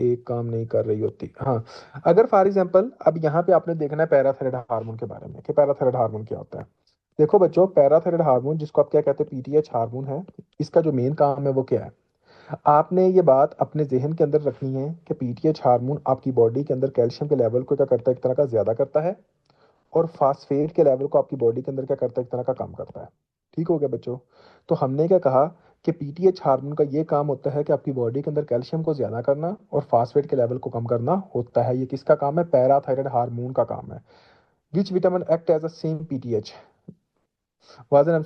एक काम नहीं कर रही होती। हाँ, अगर फॉर एग्जाम्पल अब यहाँ पे आपने देखना है पैराथायराइड हार्मोन के बारे में कि पैराथायराइड हार्मोन क्या होता है। देखो बच्चों, पैराथायराइड हार्मोन जिसको आप क्या कहते हैं पीटीएच हार्मोन है, इसका जो मेन काम है वो क्या है? आपने ये बात अपने जहन के अंदर रखनी है कि पीटीएच हार्मोन आपकी बॉडी के अंदर कैल्शियम के लेवल को क्या करता है, एक तरह का ज्यादा करता है, और फास्फेट के लेवल को आपकी बॉडी के अंदर क्या करता है, एक तरह का कम करता है। ठीक हो गया बच्चों? तो हमने क्या कहा कि पीटीएच हार्मोन का ये काम होता है कि आपकी बॉडी के अंदर कैल्शियम को ज्यादा करना और फास्फेट के लेवल को कम करना होता है। ये किसका काम है? पैराथायराइड हार्मोन का काम है। Which vitamin act as a same PTH was an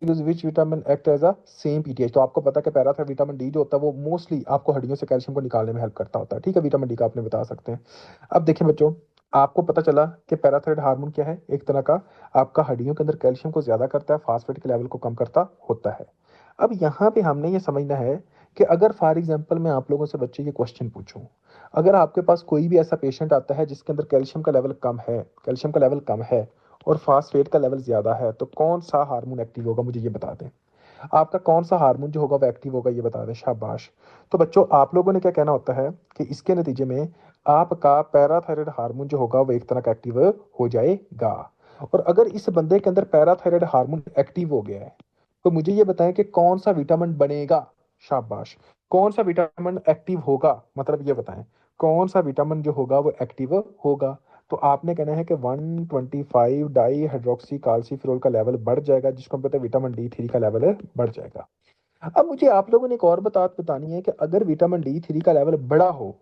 which vitamin act as a same PTH. तो आपको पता है कि पैराथायराइड विटामिन डी जो होता है वो मोस्टली आपको हड्डियों से कैल्शियम को निकालने में हेल्प करता होता है। ठीक है, विटामिन डी का आपने बता सकते हैं। अब देखिए बच्चों, आपको पता चला कि पैराथायराइड हार्मोन क्या है, एक तरह का आपका हड्डियों के अंदर कैल्शियम को ज्यादा करता है, फास्फेट के लेवल को कम करता होता है। अब यहाँ पे हमने ये समझना है कि अगर फॉर एग्जाम्पल मैं आप लोगों से बच्चे ये क्वेश्चन पूछूं, अगर आपके पास कोई भी ऐसा पेशेंट आता है जिसके अंदर कैल्शियम का लेवल कम है, कैल्शियम का लेवल कम है और फास्फेट का लेवल ज्यादा है, तो कौन सा हार्मोन एक्टिव होगा, मुझे ये बता दें। आपका कौन सा हार्मोन जो होगा वो एक्टिव होगा, ये बता दें। शाबाश। तो बच्चों, आप लोगों ने क्या कहना होता है कि इसके नतीजे में आपका पैराथायराइड हार्मोन जो होगा वो एक तरह का एक्टिव हो जाएगा। और अगर इस बंदे के अंदर पैराथायराइड हार्मोन एक्टिव हो गया है, तो मुझे ये बताएं कि कौन सा विटामिन बनेगा। शाबाश। कौन सा विटामिन एक्टिव होगा, मतलब ये बताएं कौन सा विटामिन जो होगा वो एक्टिव होगा। तो आपने कहना है कि 125 डाई हाइड्रोक्सी काल्सीफेरॉल का लेवल बढ़ जाएगा, जिसको हम कहते हैं विटामिन डी थ्री का लेवल बढ़ जाएगा। अब मुझे आप लोगों ने एक और बात बतानी है कि अगर विटामिन डी थ्री का लेवल बड़ा हो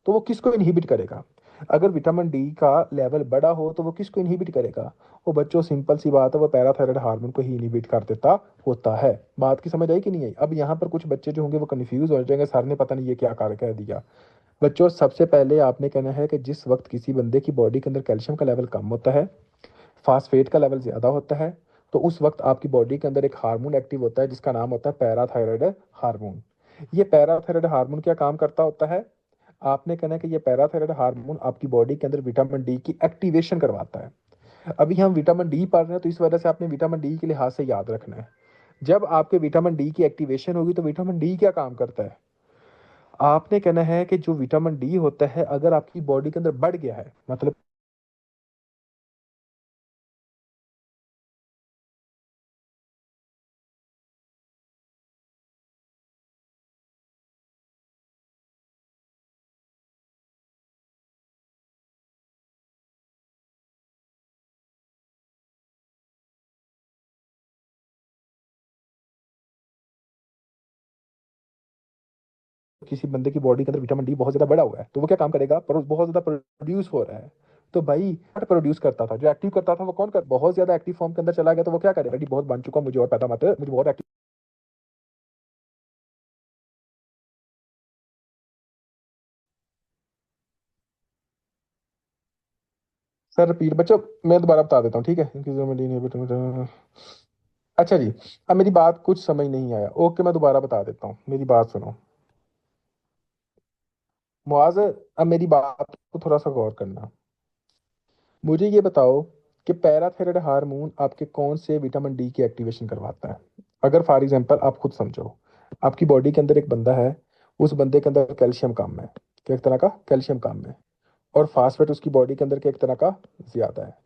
तो वो किसको इनहिबिट करेगा? अगर विटामिन डी का लेवल बड़ा हो तो वो किसको इनहिबिट करेगा? वो बच्चों सिंपल सी बात है, वो पैराथायराइड हार्मोन को ही इनहिबिट कर देता होता है। बात की समझ आई कि नहीं आई? अब यहाँ पर कुछ बच्चे जो होंगे वो कंफ्यूज हो जाएंगे, सर ने पता नहीं ये क्या कर कह दिया। बच्चों, सबसे पहले आपने कहना है कि जिस वक्त किसी बंदे की बॉडी के अंदर कैल्शियम का लेवल कम होता है, फास्फेट का लेवल ज्यादा होता है, तो उस वक्त आपकी बॉडी के अंदर एक हार्मोन एक्टिव होता है जिसका नाम होता है पैराथायराइड हार्मोन। ये पैराथायराइड हार्मोन क्या काम करता होता है? आपने कहना है कि ये पैराथायराइड हार्मोन आपकी बॉडी के अंदर विटामिन डी की एक्टिवेशन करवाता है। अभी हम विटामिन डी पढ़ रहे हैं तो इस वजह से आपने विटामिन डी के लिहाज से याद रखना है। जब आपके विटामिन डी की एक्टिवेशन होगी तो विटामिन डी क्या काम करता है? आपने कहना है कि जो विटामिन डी होता है अगर आपकी बॉडी के अंदर बढ़ गया है, मतलब किसी बंदे की बॉडी के अंदर विटामिन डी बहुत ज्यादा बढ़ा हुआ है तो वो क्या काम करेगा, पर बहुत ज्यादा प्रोड्यूस हो रहा है। तो भाई प्रोड्यूस करता था, जो एक्टिव करता था वो कौन कर, बहुत ज्यादा एक्टिव फॉर्म के अंदर चला गया तो वो क्या करेगा, डी बहुत बन चुका मुझे और पैदा मत, मुझे बहुत एक्टिव। सर रिपीट बच्चों, मैं दोबारा बता देता हूँ, ठीक है? अच्छा जी, अब मेरी बात कुछ समझ नहीं आया, ओके मैं दोबारा बता देता हूँ, मेरी बात सुनो। मुआज, अब मेरी बात को थोड़ा सा गौर करना। मुझे ये बताओ कि पैराथायराइड हार्मोन आपके कौन से विटामिन डी की एक्टिवेशन करवाता है? अगर फॉर एग्जांपल आप खुद समझो, आपकी बॉडी के अंदर एक बंदा है, उस बंदे के अंदर कैल्शियम कम है, क्या एक तरह का कैल्शियम कम है, और फास्फेट उसकी बॉडी के अंदर के एक तरह का ज्यादा है।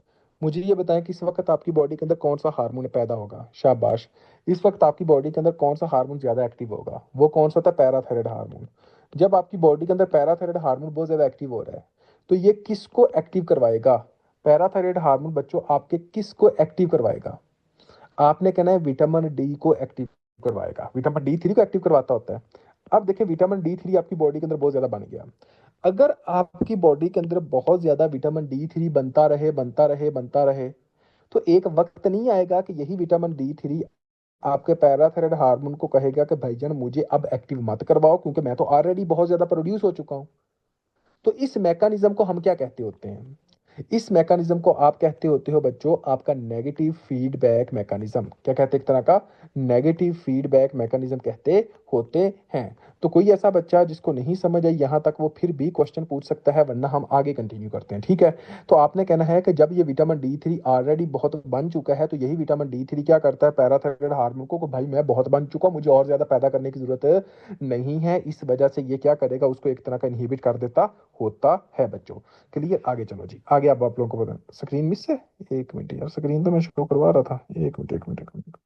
मुझे ये बताएं कि इस वक्त आपकी बॉडी के अंदर कौन सा हार्मोन पैदा होगा? शाबाश। इस वक्त आपकी बॉडी के अंदर कौन सा हार्मोन ज्यादा एक्टिव होगा? वो कौन सा होता है? Parathyroid hormone. जब आपकी बॉडी के अंदर पैराथायराइड हार्मोन बहुत ज्यादा एक्टिव हो रहा है तो ये किसको एक्टिव करवाएगा? पैराथायराइड हार्मोन बच्चों आपके किसको एक्टिव करवाएगा? आपने कहना है विटामिन डी को एक्टिव करवाएगा, विटामिन डी थ्री को एक्टिव करवाता होता है। अब देखिए, विटामिन डी थ्री आपकी बॉडी के अंदर बहुत ज्यादा बन गया। अगर आपकी बॉडी के अंदर बहुत ज्यादा विटामिन डी थ्री बनता रहे बनता रहे बनता रहे, तो एक वक्त नहीं आएगा कि यही विटामिन डी थ्री आपके पैराथायराइड हार्मोन को कहेगा कि भाईजान मुझे अब एक्टिव मत करवाओ, क्योंकि मैं तो ऑलरेडी बहुत ज्यादा प्रोड्यूस हो चुका हूं। तो इस मैकेनिज्म को हम क्या कहते होते हैं? इस मैकेनिज्म को आप कहते होते हो बच्चों, आपका नेगेटिव फीडबैक मैकेनिज्म। क्या कहते हैं? एक तरह का नेगेटिव फीडबैक मैकेनिज्म कहते होते हैं। तो कोई ऐसा बच्चा जिसको नहीं समझ आई यहां तक, वो फिर भी क्वेश्चन पूछ सकता है, वरना हम आगे कंटिन्यू करते हैं, ठीक है? तो आपने कहना है कि जब ये विटामिन डी थ्री ऑलरेडी बहुत बन चुका है, तो यही विटामिन डी थ्री क्या करता है पैराथायराइड हार्मोन को, भाई मैं बहुत बन चुका हूं, मुझे और ज्यादा पैदा करने की जरूरत नहीं है, इस वजह से ये क्या करेगा, उसको एक तरह का इनहिबिट कर देता होता है बच्चों। क्लियर? आगे चलो जी, आगे अब आप लोगों को पता। स्क्रीन मिस है? एक मिनट यार, स्क्रीन तो मैं शो करवा रहा था। एक मिनट एक मिनट एक मिनट।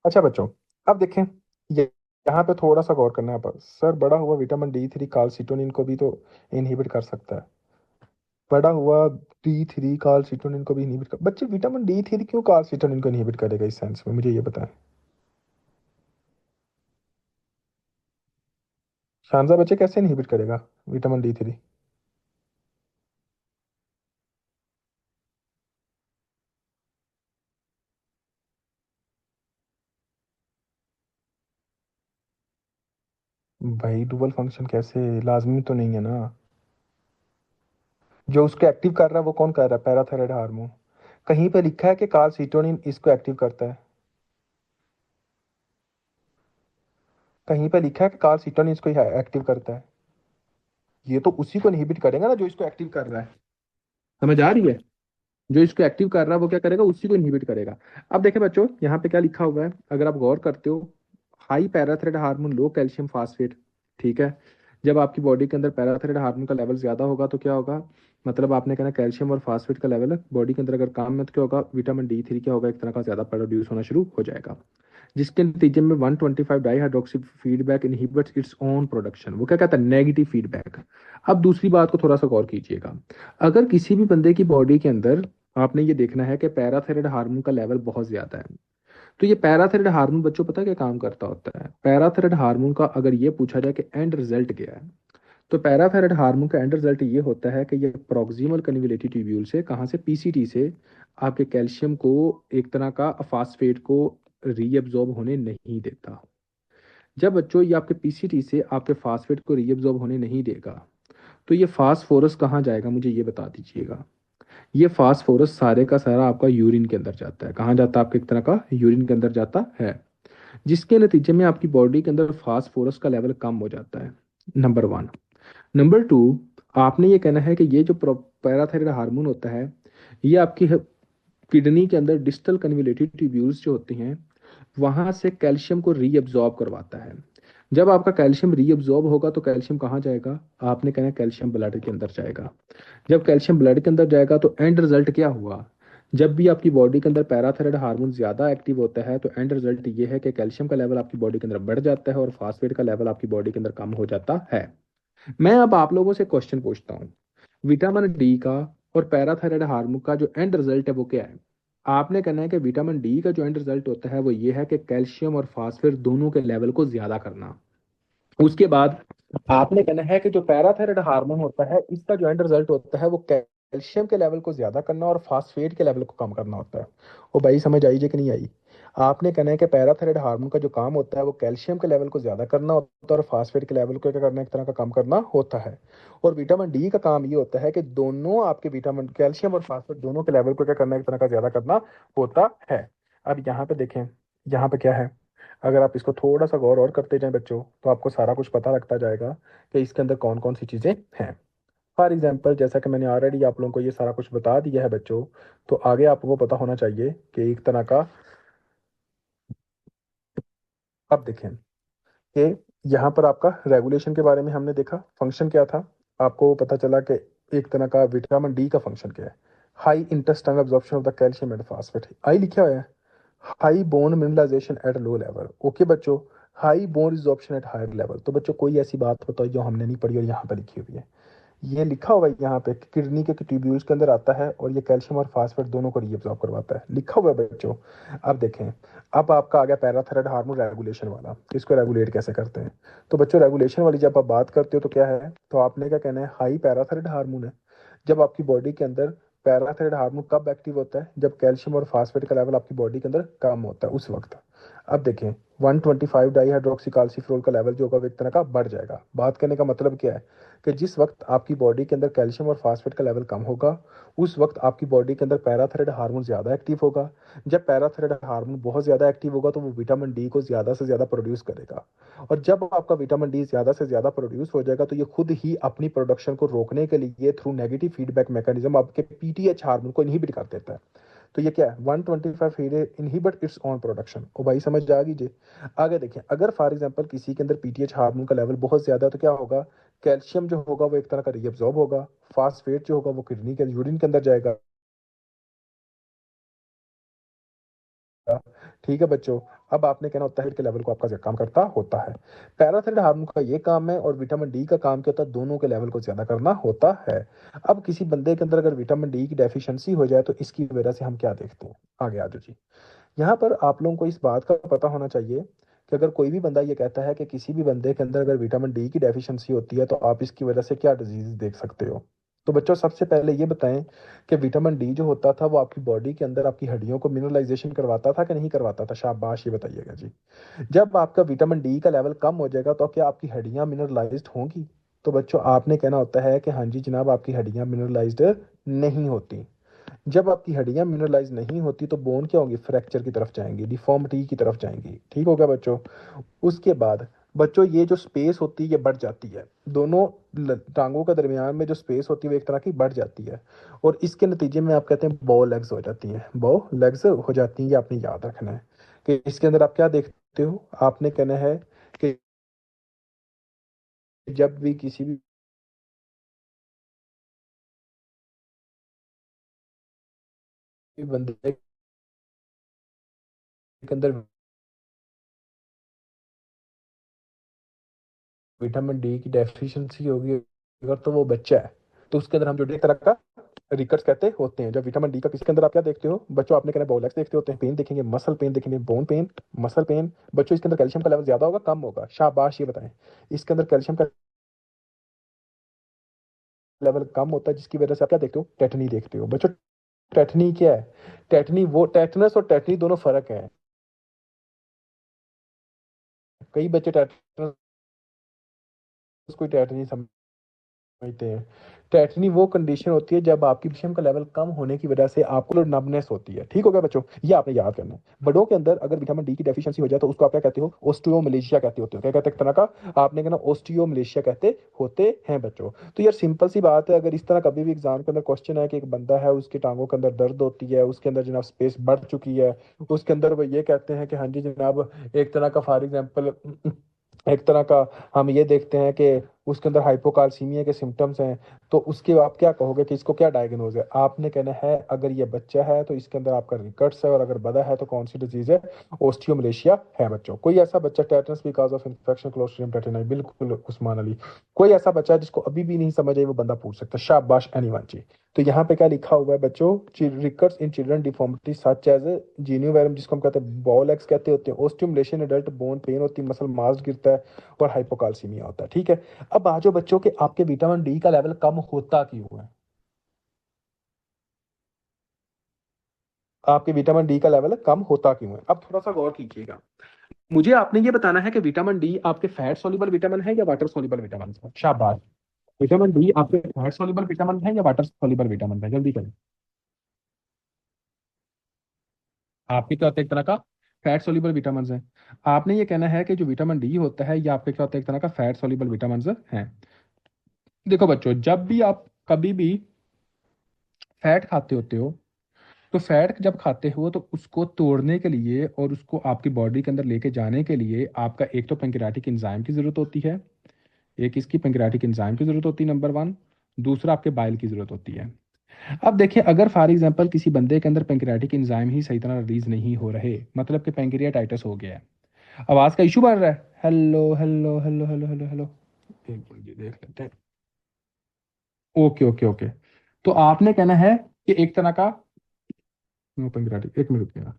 अच्छा बच्चों, अब देखें, ये यहाँ पे थोड़ा सा गौर करना है पर सर, बड़ा हुआ विटामिन डी थ्री काल्सिटोनिन को भी तो इनहिबिट कर सकता है। बड़ा हुआ डी थ्री काल्सिटोनिन को भी इनहिबिट कर, बच्चे विटामिन डी थ्री क्यों काल्सिटोनिन को इनहिबिट करेगा इस सेंस में, मुझे ये बताएं। शानजा बच्चे, कैसे इनहिबिट करेगा विटामिन डी थ्री? भाई डुअल फंक्शन कैसे? लाजमी तो नहीं है ना। जो उसको एक्टिव कर रहा है वो कौन कर रहा है? Parathyroid hormone. कहीं पे लिखा है कि कार्सिटोनिन इसको एक्टिव करता है? कहीं पे लिखा है कि कार्सिटोनिन इसको एक्टिव करता है? ये तो उसी को इनहिबिट करेगा ना जो इसको एक्टिव कर रहा है। समझ आ रही है? जो इसको एक्टिव कर रहा है वो क्या करेगा, उसी को इनहिबिट करेगा। अब देखें बच्चों, यहाँ पे क्या लिखा हुआ है, अगर आप गौर करते हो, हाई पैराथायराइड हार्मोन लो कैल्शियम फास्फेट, ठीक है? जब आपकी बॉडी के अंदर पैराथायराइड हार्मोन का लेवल ज्यादा होगा तो क्या होगा, मतलब आपने कहना कैल्शियम और फास्फेट का लेवल बॉडी के अंदर अगर काम में, तो क्या होगा, विटामिन डी थ्री क्या होगा, एक तरह का ज्यादा प्रोड्यूस होना शुरू हो जाएगा, जिसके नतीजे में 125 di hydroxy feedback inhibits its own production. वो क्या कहता है? Negative feedback. अब दूसरी बात को थोड़ा सा गौर कीजिएगा, अगर किसी भी बंदे की बॉडी के अंदर आपने ये देखना है कि पैराथायराइड हार्मोन का लेवल बहुत ज्यादा है, तो ये पैराथायराइड हार्मोन बच्चों पता है क्या काम करता होता है? पैराथायराइड हार्मोन का अगर ये पूछा जाए कि एंड रिजल्ट क्या है, तो पैराथायराइड हार्मोन का एंड रिजल्ट ये होता है कि ये प्रोक्सिमल कन्वोलेटिव ट्यूब्यूल से, कहाँ से, पीसीटी से, आपके कैल्शियम को, एक तरह का फास्फेट को रीअब्जॉर्ब होने नहीं देता। जब बच्चों ये आपके पीसीटी से आपके फास्फेट को रीअब्जॉर्ब होने नहीं देगा, तो ये फास्फोरस कहाँ जाएगा, मुझे ये बता दीजिएगा। ये फास्फोरस सारे का सारा आपका यूरिन के अंदर जाता है। कहाँ जाता है? आपके एक तरह का यूरिन के अंदर जाता है, जिसके नतीजे में आपकी बॉडी के अंदर फास्फोरस का लेवल कम हो जाता है। Number one. नंबर टू, आपने ये कहना है कि ये जो पैराथायराइड हार्मोन होता है, ये आपकी किडनी के अंदर डिस्टल कन्वोल्यूटिव ट्यूब्यूल्स जो होती हैं, वहां से कैल्शियम को रीअब्जॉर्ब करवाता है। जब आपका कैल्शियम रीअब्जॉर्ब होगा तो कैल्शियम कहाँ जाएगा? आपने कहना है कैल्शियम ब्लड के अंदर जाएगा। जब कैल्शियम ब्लड के अंदर जाएगा तो एंड रिजल्ट क्या हुआ? जब भी आपकी बॉडी के अंदर पैराथायराइड हार्मोन ज्यादा एक्टिव होता है, तो एंड रिजल्ट ये है कि कैल्शियम का लेवल आपकी बॉडी के अंदर बढ़ जाता है और फास्फेट का लेवल आपकी बॉडी के अंदर कम हो जाता है। मैं अब आप लोगों से क्वेश्चन पूछता हूँ, विटामिन डी का और पैराथायराइड हार्मोन का जो एंड रिजल्ट है वो क्या है? आपने कहना है कि विटामिन डी का जो एंड रिजल्ट होता है वो ये है कि कैल्शियम और फास्फेट दोनों के लेवल को ज्यादा करना। उसके बाद आपने कहना है कि जो पैराथायराइड हार्मोन होता है, इसका जो एंड रिजल्ट होता है वो कैल्शियम के लेवल को ज्यादा करना और फास्फेट के लेवल को कम करना होता है। ओ भाई समझ आई कि नहीं आई? आपने कहना है कि पैराथायराइड हार्मोन का जो काम होता है वो कैल्शियम के लेवल को ज्यादा करना होता है और फास्फेट के लेवल को क्या करना है, एक तरह का कम करना होता है। और विटामिन डी का काम ये होता है कि दोनों आपके विटामिन कैल्शियम और फास्फेट दोनों के लेवल को क्या करना है, एक तरह का ज्यादा करना होता है। अब यहाँ पे देखें, यहाँ पे क्या है, अगर आप इसको थोड़ा सा गौर और करते जाएं बच्चों, तो आपको सारा कुछ पता लगता जाएगा कि इसके अंदर कौन कौन सी चीज़ें हैं। फॉर एग्जाम्पल, जैसा कि मैंने ऑलरेडी आप लोगों को ये सारा कुछ बता दिया है बच्चों, तो आगे आपको पता होना चाहिए कि एक तरह का, अब देखें कि यहाँ पर आपका रेगुलेशन के बारे में हमने देखा, फंक्शन क्या था, आपको पता चला कि एक तरह का विटामिन डी का फंक्शन क्या है। High intestinal absorption of the calcium and phosphate, आई लिखा हुआ है। High bone mineralization at low level, okay बच्चों। High bone resorption at higher level, तो बच्चों कोई ऐसी बात बताओ जो हमने नहीं पढ़ी और यहाँ पर लिखी हुई है। ये लिखा हुआ है यहाँ पे कि किडनी के ट्यूब्यूल्स के अंदर आता है और ये कैल्शियम और फास्फेट दोनों को रीअब्सॉर्ब करवाता है, लिखा हुआ है बच्चों। अब देखें, अब आपका आ गया पैराथायराइड हार्मोन रेगुलेशन वाला, कि इसको रेगुलेट कैसे करते हैं। तो बच्चों रेगुलेशन वाली जब आप बात करते हो तो क्या है, तो आपने क्या कहना है, हाई पैराथायराइड हार्मोन है। जब आपकी बॉडी के अंदर पैराथायराइड हार्मोन कब एक्टिव होता है, जब कैल्शियम और फास्फेट का लेवल आपकी बॉडी के अंदर कम होता है, उस वक्त। अब देखें, 125 डाई हाइड्रोक्सीकाल्सिफेरॉल का लेवल जो होगा वो एक तरह का बढ़ जाएगा। बात करने का मतलब क्या है, कि जिस वक्त आपकी बॉडी के अंदर कैल्शियम और फास्फेट का लेवल कम होगा, उस वक्त आपकी बॉडी के अंदर पैराथायराइड हार्मोन ज़्यादा एक्टिव होगा। जब पैराथायराइड हार्मोन बहुत ज़्यादा एक्टिव होगा तो वो विटामिन डी को ज़्यादा से ज़्यादा प्रोड्यूस करेगा। और जब आपका विटामिन डी ज़्यादा से ज़्यादा प्रोड्यूस हो जाएगा तो ये खुद ही अपनी प्रोडक्शन को रोकने के लिए थ्रू नेगेटिव फीडबैक मैकेनिज्म आपके पीटीएच हार्मोन को इनहिबिट कर देता है। तो ये क्या है, 125 इनहिबिट इट्स ऑन प्रोडक्शन। ओ भाई समझ आ गई जी। आगे देखें, अगर फॉर एग्जांपल किसी के अंदर पीटीएच हार्मोन का लेवल बहुत ज्यादा है तो क्या होगा, कैल्शियम जो होगा वो एक तरह का रीअब्सॉर्ब होगा, फास्फेट जो होगा वो किडनी के यूरिन के अंदर जाएगा। ठीक है बच्चों। अब आपने कहना होता है कि लेवल को आपका ज्यादा काम करता होता है। पैराथायराइड हार्मोन का ये काम है और विटामिन डी का काम क्या होता है, दोनों के लेवल को ज्यादा करना होता है। अब किसी बंदे के अंदर अगर विटामिन डी की डेफिशिएंसी हो जाए तो इसकी वजह से हम क्या देखते हैं, आगे आ जाओ जी। यहाँ पर आप लोगों को इस बात का पता होना चाहिए कि अगर कोई भी बंदा ये कहता है कि किसी भी बंदे के अंदर अगर विटामिन डी की डेफिशिएंसी होती है तो आप इसकी वजह से क्या डिजीज देख सकते हो। तो बच्चों सबसे पहले ये बताएं कि विटामिन डी जो होता था वो आपकी बॉडी के अंदर आपकी हड्डियों को मिनरलाइजेशन करवाता था कि नहीं करवाता था, शाबाश ये बताइएगा जी। जब आपका विटामिन डी का लेवल कम हो जाएगा तो क्या आपकी हड्डियां मिनरलाइज्ड होंगी। तो बच्चों आपने कहना होता है कि हाँ जी जनाब आपकी हड्डियां मिनरलाइज्ड नहीं होती। जब आपकी हड्डियां मिनरलाइज नहीं होती तो बोन क्या होंगी, फ्रैक्चर की तरफ जाएंगी, डिफॉर्मिटी की तरफ जाएंगी। ठीक हो गया बच्चों। उसके बाद बच्चों ये जो स्पेस होती है ये बढ़ जाती है, दोनों टांगों के दरमियान में जो स्पेस होती है वो एक तरह की बढ़ जाती है। और इसके नतीजे में आप कहते हैं बो लेग्स हो जाती हैं, बो लेग्स हो जाती हैं, ये आपने याद रखना है। कि इसके अंदर आप क्या देखते हो, आपने कहना है कि जब भी किसी भी बंदे के अंदर विटामिन डी की डेफिशिएंसी होगी अगर तो वो बच्चा है, तो उसके अंदर हम जो एक तरह का रिकट्स कहते होते हैं। जब विटामिन डी का किसके अंदर आप क्या देखते हो बच्चों, आपने कहना बाउलेक्स देखते होते हैं, पेन देखेंगे, मसल पेन देखेंगे, बोन पेन, मसल पेन। बच्चों इसके अंदर कैल्शियम का लेवल ज्यादा होगा कम होगा, शाबाश ये बताएं। इसके अंदर कैल्शियम का लेवल कम होता है जिसकी वजह से आप क्या देखते हो, टेटनी देखते हो बच्चों। टेटनी क्या है, टेटनी वो टेटनस और टेटनी दोनों फर्क है। कई बच्चे टेटनस को टेटनी समझते हैं। टेटनी वो कंडीशन होती है जब आपकी कैल्शियम का लेवल कम होने की वजह से आपको नमनेस होती है। ठीक हो गया बच्चों, ये आपने याद करना है। बड़ों के अंदर अगर विटामिन डी की डेफिशिएंसी हो जाए तो उसको आप क्या कहते हो, ओस्टियोमलेशिया कहते होते हो। क्या कहते हैं एक तरह का, आपने कहना ओस्टियोमलेशिया कहते होते हैं बच्चों। तो यार सिंपल सी बात है, अगर इस तरह कभी भी एग्जाम के अंदर क्वेश्चन है कि एक बंदा है उसकी टांगों के अंदर दर्द होती है, उसके अंदर जनाब स्पेस बढ़ चुकी है, उसके अंदर वो ये कहते हैं कि हाँ जी जनाब एक तरह का फॉर एग्जाम्पल एक तरह का हम ये देखते हैं कि उसके अंदर हाइपोकाल्सीमिया के सिम्टम्स हैं, तो उसके आप क्या कहोगे कि इसको क्या डायग्नोज है। आपने कहना है अगर ये बच्चा है तो इसके अंदर आपका रिकट्स है, और अगर बड़ा है तो कौन सी डिजीज है, ओस्टियोमलेशिया है बच्चों। कोई ऐसा बच्चा tetanus because of infection Clostridium टेटनाई, बिल्कुल उस्मान अली। कोई ऐसा बच्चा है जिसको अभी भी नहीं समझ आई वो बंदा पूछ सकता है, शाबाश एनीवन जी। तो यहाँ पे क्या लिखा हुआ है बच्चों, rickets in children deformity such as genu varum जिसको हम कहते हैं बॉल एक्स कहते होते हैं, ओस्टियोमलेशन एडल्ट बोन पेन होती है, मसल मास गिरता है, और हाइपोकाल्सीमिया होता है। ठीक है। अब आ जाओ बच्चों के आपके विटामिन डी का लेवल कम होता क्यों है, आपके विटामिन डी का लेवल कम होता क्यों है। अब थोड़ा सा गौर कीजिएगा, मुझे आपने ये बताना है कि विटामिन डी आपके फैट सॉल्युबल विटामिन है या वाटर सॉल्युबल विटामिन है, शाबाश। विटामिन डी आपके फैट सॉल्युबल विटामिन है या वाटर सॉल्युबल विटामिन है, जल्दी करें। आपके क्या होता है एक तरह का फैट सॉल्युबल विटामिन है। आपने ये कहना है कि जो विटामिन डी होता है ये आपके क्या होता है एक तरह का फैट सॉल्युबल विटामिन है। देखो बच्चों जब भी आप कभी भी फैट खाते होते हो, तो फैट जब खाते हो तो उसको तोड़ने के लिए और उसको आपकी बॉडी के अंदर लेके जाने के लिए आपका एक तो पेंक्रियाटिक एंजाइम की जरूरत होती है, एक इसकी पेंक्रियाटिक एंजाइम की जरूरत होती है नंबर वन। दूसरा आपके बाइल की जरूरत होती है। अब देखिए अगर फॉर एग्जांपल किसी बंदे के अंदर पेंक्रियाटिक एंजाइम ही सही तरह रिलीज नहीं हो रहे, मतलब कि पेंक्रियाटाइटिस हो गया है, आवाज का इशू बढ़ रहा है, hello hello hello hello hello hello, एक मिनट जी, देख लेते हैं। Okay okay okay. तो आपने कहना है कि एक तरह का पैंक्रियाटिक, एक मिनट रुकिएगा।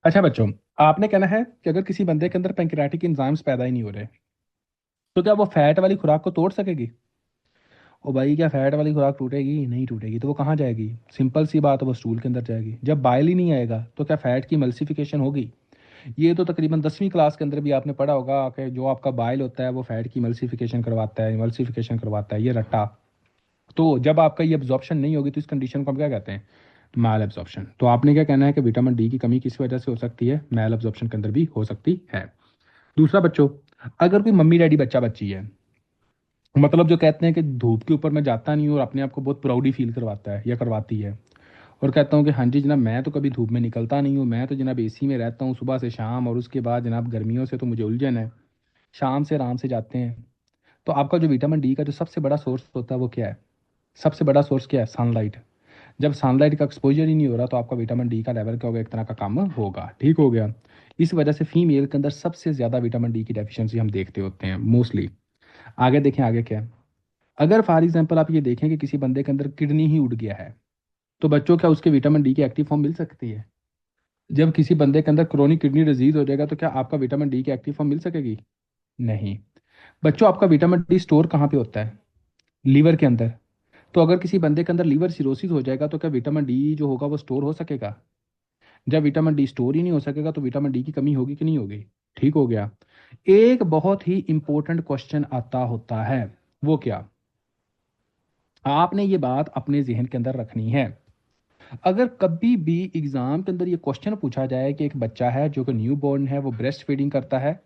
अच्छा बच्चों, आपने कहना है कि अगर किसी बंदे के अंदर पैंक्रियाटिक एंजाइम्स पैदा ही नहीं हो रहे, तो क्या वो फैट वाली खुराक को तोड़ सकेगी? ओ भाई, क्या फैट वाली खुराक टूटेगी? नहीं टूटेगी। तो वो कहाँ जाएगी? सिंपल सी बात है, वो स्टूल के अंदर जाएगी। जब बाइल ही नहीं आएगा तो क्या फैट की मल्सिफिकेशन होगी? ये तो तकरीबन 10वीं क्लास के अंदर भी आपने पढ़ा होगा कि जो आपका बाइल होता है वो फैट की मल्सिफिकेशन करवाता है, मल्सिफिकेशन करवाता है, ये रट्टा। तो जब आपका ये एब्जॉर्प्शन नहीं होगी तो इस कंडीशन को हम क्या कहते हैं? मैल एब्जॉर्प्शन। तो आपने क्या कहना है कि विटामिन डी की कमी किस वजह से हो सकती है? मैल एब्जॉर्प्शन के अंदर भी हो सकती है। दूसरा बच्चों, अगर कोई मम्मी डैडी बच्चा बच्ची है, मतलब जो कहते हैं कि धूप के ऊपर मैं जाता नहीं हूँ और अपने आप को बहुत प्राउडी फील करवाता है या करवाती है, और कहता हूँ कि हाँ जी जनाब, मैं तो कभी धूप में निकलता नहीं हूँ, मैं तो जनाब एसी में रहता हूँ सुबह से शाम, और उसके बाद जनाब गर्मियों से तो मुझे उलझन है, शाम से आराम से जाते हैं। तो आपका जो विटामिन डी का जो सबसे बड़ा सोर्स होता है वो क्या है? सबसे बड़ा सोर्स क्या है? सनलाइट। जब सनलाइट का एक्सपोजर ही नहीं हो रहा तो आपका विटामिन डी का लेवल क्या होगा? एक तरह का कम होगा। ठीक हो गया। इस वजह से फीमेल के अंदर सबसे ज्यादा विटामिन डी की डेफिशिएंसी हम देखते होते हैं मोस्टली। आगे देखें, आगे क्या है। अगर फॉर एग्जाम्पल आप ये देखें कि किसी बंदे के अंदर किडनी ही उड़ गया है, तो बच्चों क्या उसके विटामिन डी की एक्टिव फॉर्म मिल सकती है? जब किसी बंदे के अंदर क्रोनिक किडनी डिजीज हो जाएगा तो क्या आपका विटामिन डी की एक्टिव फॉर्म मिल सकेगी? नहीं। बच्चों, आपका विटामिन डी स्टोर कहाँ पे होता है? लीवर के अंदर। तो अगर किसी बंदे के अंदर लीवर सिरोसिस हो जाएगा तो क्या विटामिन डी जो होगा वो स्टोर हो सकेगा? जब विटामिन डी स्टोर ही नहीं हो सकेगा तो विटामिन डी की कमी होगी कि नहीं होगी? ठीक हो गया। एक बहुत ही इंपॉर्टेंट क्वेश्चन आता होता है, वो क्या? आपने ये बात अपने जहन के अंदर रखनी है। अगर कभी भी एग्जाम के अंदर ये क्वेश्चन पूछा जाए कि एक बच्चा है जो कि न्यू बॉर्न है, वो ब्रेस्ट फीडिंग करता है,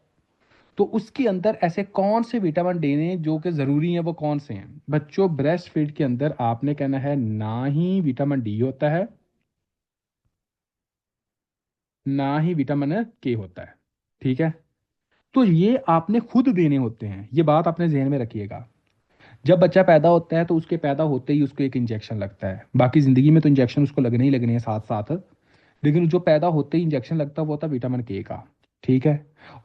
तो उसके अंदर ऐसे कौन से विटामिन डी ने जो कि जरूरी है, वो कौन से हैं? बच्चों, ब्रेस्ट फीड के अंदर आपने कहना है ना ही विटामिन डी होता है, ना ही विटामिन के होता है। ठीक है। तो ये आपने खुद देने होते हैं, ये बात अपने जहन में रखिएगा। जब बच्चा पैदा होता है तो उसके पैदा होते ही उसको एक इंजेक्शन लगता है, बाकी जिंदगी में तो इंजेक्शन उसको लगने ही लगने हैं साथ साथ, लेकिन जो पैदा होते ही इंजेक्शन लगता है वो होता है विटामिन के का। ठीक है।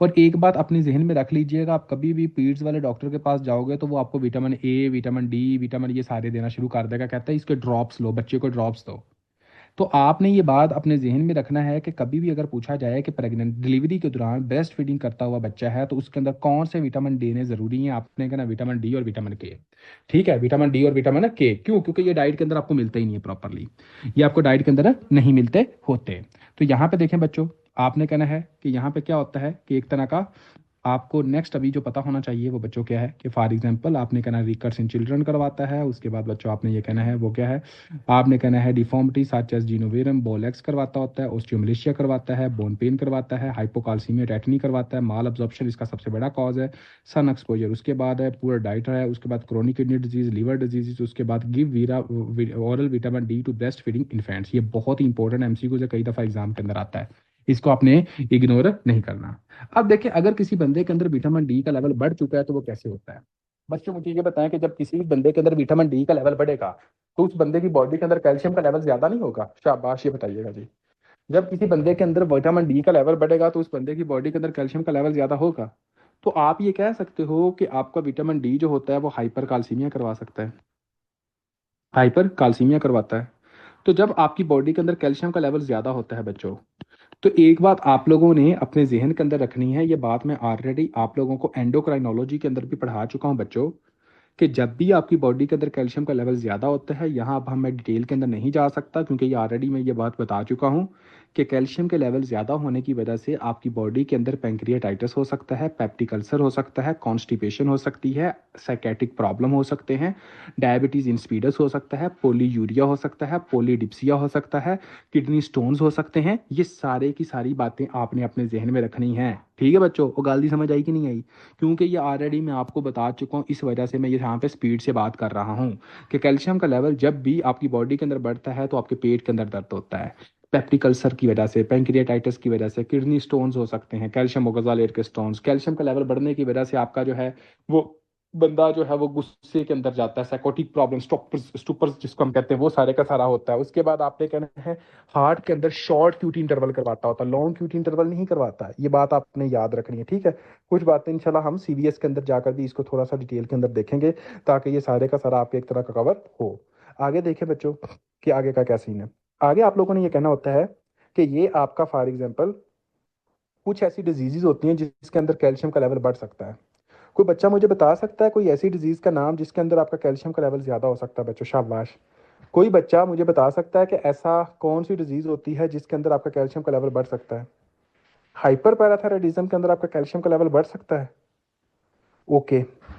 और एक बात अपने जहन में रख लीजिएगा, आप कभी भी पीड्स वाले डॉक्टर के पास जाओगे तो वो आपको vitamin A, vitamin D, vitamin ये सारे देना शुरू कर देगा, कहता है इसके ड्रॉप्स लो, बच्चे को ड्रॉप्स दो। तो आपने ये बात अपने जहन में रखना है कि कभी भी अगर पूछा जाए कि प्रेग्नेंट डिलीवरी के दौरान ब्रेस्ट फीडिंग करता हुआ बच्चा है तो उसके अंदर कौन से विटामिन देने जरूरी हैं, आपने कहना विटामिन डी और विटामिन के। ठीक है, विटामिन डी और विटामिन के। क्यों? क्योंकि ये डाइट के अंदर आपको मिलता ही नहीं है प्रॉपरली, ये आपको डाइट के अंदर नहीं मिलते होते। तो यहाँ पे देखें बच्चों, आपने कहना है कि यहाँ पे क्या होता है कि एक तरह का आपको नेक्स्ट अभी जो पता होना चाहिए वो बच्चों क्या है कि फॉर एग्जांपल आपने कहना है रिकर्स इन चिल्ड्रन करवाता है, उसके बाद बच्चों आपने ये कहना है वो क्या है, आपने कहना है डिफॉर्मिटी सच एज जीनोवेरम बोलेक्स करवाता होता है, ओस्टियोमलेशिया करवाता है, बोन पेन करवाता है, हाइपोकाल्सीमिया टेटनी करवाता है, माल अब्जॉर्प्शन इसका सबसे बड़ा कॉज है, सन एक्सपोजर उसके बाद है, पूरा डाइट है, उसके बाद chronic kidney disease, liver disease, उसके बाद give via oral vitamin D to breast feeding infants. ये बहुत ही इंपॉर्टेंट एमसीक्यू से कई दफा एग्जाम के अंदर आता है, इसको आपने इग्नोर नहीं करना। अब देखिए, अगर किसी बंदे के अंदर विटामिन डी का लेवल बढ़ चुका है तो वो कैसे होता है? बच्चों मुझे ये बताएं कि जब किसी भी बंदे के अंदर विटामिन डी का लेवल बढ़ेगा तो उस बंदे की बॉडी के अंदर कैल्शियम का लेवल ज्यादा नहीं होगा? शाबाश, ये बताइएगा जी। जब किसी बंदे के अंदर विटामिन डी का लेवल बढ़ेगा तो उस बंदे की बॉडी के अंदर कैल्शियम का लेवल ज्यादा होगा। तो आप ये कह सकते हो कि आपका विटामिन डी जो होता है वो हाइपर कैल्सीमिया करवा सकता है, हाइपर कैल्सीमिया करवाता है। तो जब आपकी बॉडी के अंदर कैल्शियम का लेवल ज्यादा होता है बच्चों, तो एक बात आप लोगों ने अपने जहन के अंदर रखनी है, ये बात मैं ऑलरेडी आप लोगों को एंडोक्राइनोलॉजी के अंदर भी पढ़ा चुका हूं बच्चों, कि जब भी आपकी बॉडी के अंदर कैल्शियम का लेवल ज़्यादा होता है, यहाँ अब हम मैं डिटेल के अंदर नहीं जा सकता क्योंकि ये ऑलरेडी मैं ये बात बता चुका हूँ कि कैल्शियम के लेवल ज़्यादा होने की वजह से आपकी बॉडी के अंदर पैंक्रियाटाइटिस हो सकता है, पेप्टिक अल्सर हो सकता है, कॉन्स्टिपेशन हो सकती है, साइकेटिक प्रॉब्लम हो सकते हैं, डायबिटीज़ इंसिपिडस हो सकता है, पोलीयूरिया हो सकता है, पोलीडिप्सिया हो सकता है, किडनी स्टोन्स हो सकते हैं। ये सारे की सारी बातें आपने अपने जहन में रखनी है। ठीक है बच्चों, वो गलती समझ आई कि नहीं आई? क्योंकि ये ऑलरेडी मैं आपको बता चुका हूँ, इस वजह से मैं ये यहाँ पे स्पीड से बात कर रहा हूँ कि कैल्शियम का लेवल जब भी आपकी बॉडी के अंदर बढ़ता है तो आपके पेट के अंदर दर्द होता है, पेप्टिक अल्सर की वजह से, पैंक्रियाटाइटिस की वजह से, किडनी स्टोन्स हो सकते हैं, कैल्शियम ओक्सालेट के स्टोन्स, कैल्शियम का लेवल बढ़ने की वजह से आपका जो है वो बंदा जो है वो गुस्से के अंदर जाता है, साइकोटिक प्रॉब्लम, स्टूपर्स जिसको हम कहते हैं, वो सारे का सारा होता है। उसके बाद आपने कहना है हार्ट के अंदर शॉर्ट क्यूटी इंटरवल करवाता होता है, लॉन्ग क्यूटी इंटरवल नहीं करवाता है। ये बात आपने याद रखनी है, ठीक है। कुछ बातें इंशाल्लाह हम सीवीएस के अंदर जाकर भी इसको थोड़ा सा डिटेल के अंदर देखेंगे, ताकि ये सारे का सारा आपके एक तरह का कवर हो। आगे देखें बच्चों कि आगे का क्या सीन है। आगे आप लोगों ने ये कहना होता है कि ये आपका फॉर एग्जाम्पल कुछ ऐसी डिजीजेज होती हैं जिसके अंदर कैल्शियम का लेवल बढ़ सकता है। कोई बच्चा मुझे बता सकता है कोई ऐसी डिजीज का नाम जिसके अंदर आपका कैल्शियम का लेवल ज्यादा हो सकता है बच्चों? शाबाश। कोई बच्चा मुझे बता सकता है कि ऐसा कौन सी डिजीज होती है जिसके अंदर आपका कैल्शियम का लेवल बढ़ सकता है? हाइपर पैराथायराइडिज्म के अंदर आपका कैल्शियम का लेवल बढ़ सकता है। ओके।